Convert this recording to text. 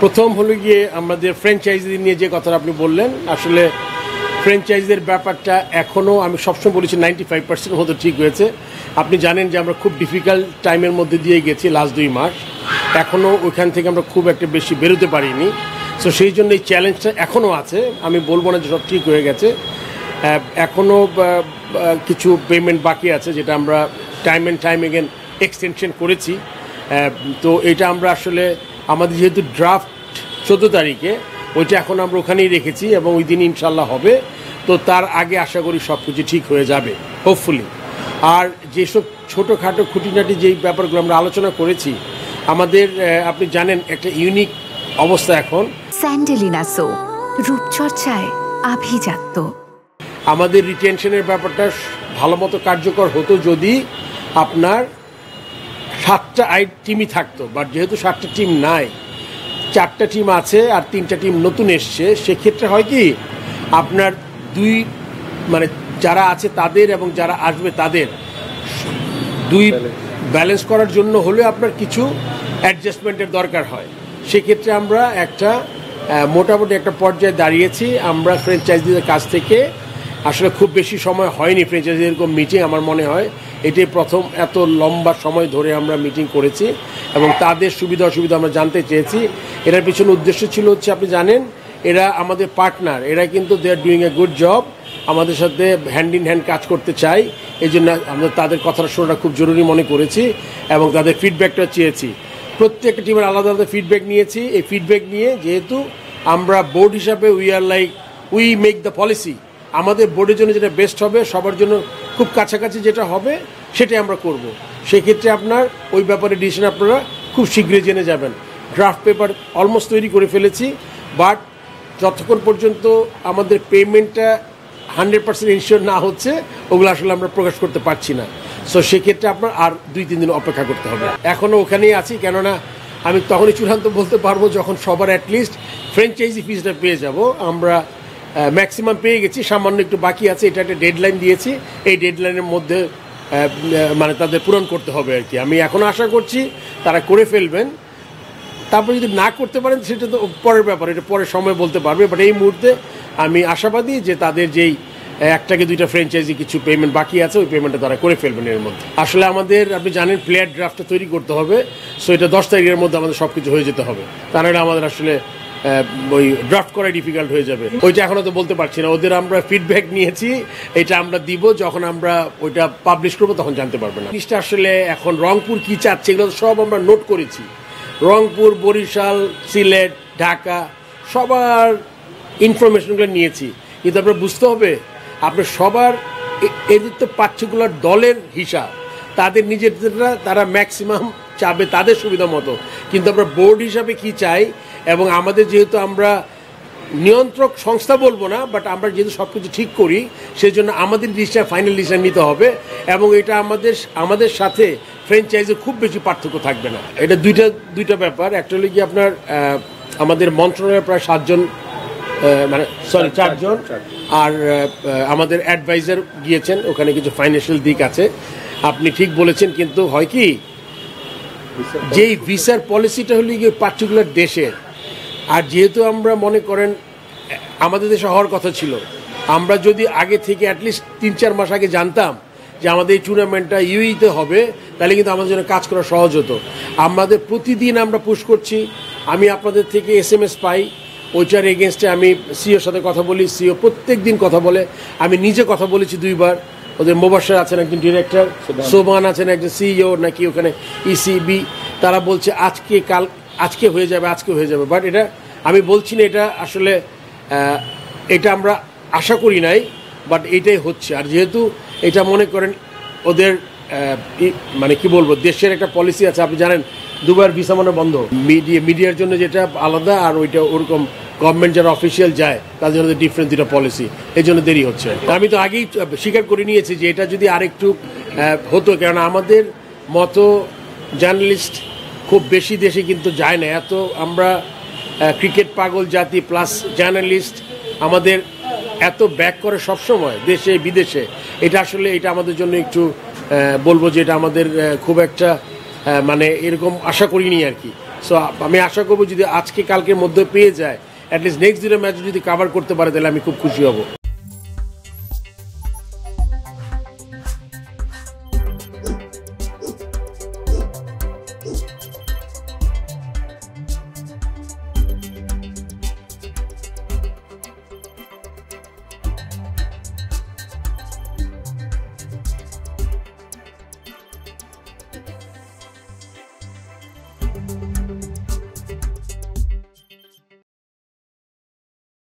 প্রথম হলো গিয়ে আমাদের ফ্র্যাঞ্চাইজি নিয়ে যে কথাটা আপনি বললেন, আসলে ফ্র্যাঞ্চাইজির ব্যাপারটা এখনও আমি সবসময় বলেছি 95% মতো ঠিক হয়েছে। আপনি জানেন যে আমরা খুব ডিফিকাল্ট টাইমের মধ্যে দিয়ে গেছি লাস্ট 2 মাস, এখনও ওইখান থেকে আমরা খুব একটা বেশি বেরোতে পারিনি। সো সেই জন্য এই চ্যালেঞ্জটা এখনও আছে। আমি বলবো না যে সব ঠিক হয়ে গেছে, এখনও কিছু পেমেন্ট বাকি আছে যেটা আমরা টাইম এগেন এক্সটেনশন করেছি। তো এটা আমরা আসলে আমাদের যেহেতু ড্রাফট 14 তারিখে, ওইটা এখন আমরা ওখানেই রেখেছি এবং ওই দিন ইনশাল্লাহ হবে। তো তার আগে আশা করি সব কিছু ঠিক হয়ে যাবে হোপফুলি। আর যেসব ছোটোখাটো খুঁটিনাটি যেই ব্যাপারগুলো আমরা আলোচনা করেছি, আমাদের আপনি জানেন একটা ইউনিক অবস্থা এখন। স্যান্ডেলিনা সো রূপচর্চায় আভিজাত্য। আমাদের রিটেনশনের ব্যাপারটা ভালো মতো কার্যকর হতো যদি আপনার 7টা টিমই থাকতো, বাট যেহেতু 7টা টিম নাই, 4টা টিম আছে আর 3টা টিম নতুন এসছে। সেক্ষেত্রে হয় কি আপনার মানে যারা আছে তাদের এবং যারা আসবে তাদের ব্যালেন্স করার জন্য হলে আপনার কিছু অ্যাডজাস্টমেন্টের দরকার হয়। সেক্ষেত্রে আমরা একটা মোটামুটি একটা পর্যায়ে দাঁড়িয়েছি। আমরা ফ্র্যাঞ্চাইজিদের কাছ থেকে আসলে খুব বেশি সময় হয়নি ফ্র্যাঞ্চাইজি এরকম মিটিং, আমার মনে হয় এটাই প্রথম এত লম্বা সময় ধরে আমরা মিটিং করেছি এবং তাদের সুবিধা অসুবিধা আমরা জানতে চেয়েছি। এটার পিছনে উদ্দেশ্য ছিল হচ্ছে, আপনি জানেন এরা আমাদের পার্টনার, এরা কিন্তু they are doing a good job, আমাদের সাথে হ্যান্ড ইন হ্যান্ড কাজ করতে চাই। এই জন্য আমরা তাদের কথাটা শোনাটা খুব জরুরি মনে করেছি এবং তাদের ফিডব্যাকটা চেয়েছি। প্রত্যেকটা টিমের আলাদা আলাদা ফিডব্যাক নিয়েছি। এই ফিডব্যাক নিয়ে যেহেতু আমরা বোর্ড হিসাবে উই মেক দ্য পলিসি, আমাদের বোর্ডের জন্য যেটা বেস্ট হবে, সবার জন্য খুব কাছাকাছি যেটা হবে সেটাই আমরা করব। সেক্ষেত্রে আপনার ওই ব্যাপারে ডিসিশন আপনারা খুব শীঘ্রই জেনে যাবেন। ড্রাফট পেপার অলমোস্ট তৈরি করে ফেলেছি, বাট যতক্ষণ পর্যন্ত আমাদের পেমেন্টটা 100% ইনশিওর না হচ্ছে, ওগুলো আসলে আমরা প্রকাশ করতে পারছি না। সো সেক্ষেত্রে আপনার আর 2-3 দিন অপেক্ষা করতে হবে। এখনও ওখানেই আছি, কেননা আমি তখনই চূড়ান্ত বলতে পারবো যখন সবার অ্যাটলিস্ট ফ্র্যাঞ্চাইজি ফিজটা পেয়ে যাব। আমরা ম্যাক্সিমাম পেয়ে গেছি, সামান্য একটু বাকি আছে। এটা একটা ডেডলাইন দিয়েছি, এই ডেডলাইনের মধ্যে মানে তাদের পূরণ করতে হবে আর কি। আমি এখনও আশা করছি তারা করে ফেলবেন। তারপর যদি না করতে পারেন সেটা তো পরের ব্যাপার, এটা পরের সময় বলতে পারবে। বাট এই মুহূর্তে আমি আশাবাদী যে তাদের যেই 1-2টা ফ্র্যাঞ্চাইজি কিছু পেমেন্ট বাকি আছে, ওই পেমেন্টটা তারা করে ফেলবেন এর মধ্যে। আসলে আমাদের আপনি জানেন প্লেয়ার ড্রাফটটা তৈরি করতে হবে, সো এটা 10 তারিখের মধ্যে আমাদের সব কিছু হয়ে যেতে হবে। তা নাহলে আমাদের আসলে ওই ড্রাফট করা ডিফিকাল্ট হয়ে যাবে। ওইটা এখনও তো বলতে পারছি না। ওদের আমরা ফিডব্যাক নিয়েছি, এটা আমরা দিব, যখন আমরা ওইটা পাবলিশ করবো তখন জানতে পারবো না। জিনিসটা আসলে এখন রংপুর কী চাচ্ছে এগুলো সব আমরা নোট করেছি। রংপুর, বরিশাল, সিলেট, ঢাকা সবার ইনফরমেশনগুলো নিয়েছি। কিন্তু আপনার বুঝতে হবে, আপনার সবার এদের তো পার্টিকুলার দলের হিসাব, তাদের নিজেদেররা তারা ম্যাক্সিমাম চাবে তাদের সুবিধা মতো। কিন্তু আমরা বোর্ড হিসাবে কি চাই, এবং আমাদের যেহেতু আমরা নিয়ন্ত্রক সংস্থা বলবো না, বাট আমরা যেহেতু সব কিছু ঠিক করি, সেই জন্য আমাদের ডিসিশন ফাইনাল ডিসিশন নিতে হবে। এবং এটা আমাদের সাথে ফ্র্যাঞ্চাইজির খুব বেশি পার্থক্য থাকবে না। এটা দুইটা ব্যাপার। একটা হলো কি আপনার আমাদের মন্ত্রণালয়ের প্রায় 4 জন, আর আমাদের অ্যাডভাইজার গিয়েছেন, ওখানে কিছু ফাইন্যান্সিয়াল দিক আছে। আপনি ঠিক বলেছেন, কিন্তু হয় কি যেই ভিসার পলিসিটা হলো গিয়ে পার্টিকুলার দেশের, আর যেহেতু আমরা মনে করেন আমাদের দেশে হওয়ার কথা ছিল, আমরা যদি আগে থেকে অ্যাটলিস্ট 3-4 মাস আগে জানতাম যে আমাদের এই টুর্নামেন্টটা ইউইতে হবে, তাহলে কিন্তু আমাদের জন্য কাজ করা সহজ হতো। আমাদের প্রতিদিন আমরা পুশ করছি, আমি আপনাদের থেকে SMS পাই, ওইটার এগেনস্টে আমি সিওর সাথে কথা বলি, সিও প্রত্যেক দিন কথা বলে। আমি নিজে কথা বলেছি 2 বার। ওদের মোবাশ্বের আছেন একজন ডিরেক্টর, সোমান আছেন একজন সিইও নাকি ওখানে ইসিবি, তারা বলছে আজকে হয়ে যাবে। বাট এটা আমি বলছি না, এটা আসলে এটা আমরা আশা করি নাই, বাট এইটাই হচ্ছে। আর যেহেতু এটা মনে করেন ওদের মানে কি বলবো, দেশের একটা পলিসি আছে, আপনি জানেন দুবার ভিসা মানে বন্ধ, মিডিয়ার জন্য যেটা আলাদা, আর ওইটা ওরকম গভর্নমেন্ট যারা অফিসিয়াল যায় তাদের জন্য ডিফারেন্ট 2টা পলিসি, এই জন্য দেরি হচ্ছে। আমি তো আগেই স্বীকার করে নিয়েছি যে এটা যদি আরেকটু হতো, কারণ আমাদের মতো জার্নালিস্ট খুব বেশি দেশে কিন্তু যায় না। এত আমরা ক্রিকেট পাগল জাতি প্লাস জার্নালিস্ট, আমাদের এত ব্যাক করে সবসময় দেশে বিদেশে, এটা আসলে এটা আমাদের জন্য একটু বলবো যে এটা আমাদের খুব একটা মানে এরকম আশা করিনি আর কি। সো আমি আশা করবো যদি আজকে কালকের মধ্যে পেয়ে যায়, অ্যাটলিস্ট নেক্সট দিনের ম্যাচ যদি কভার করতে পারে তাহলে আমি খুব খুশি হব।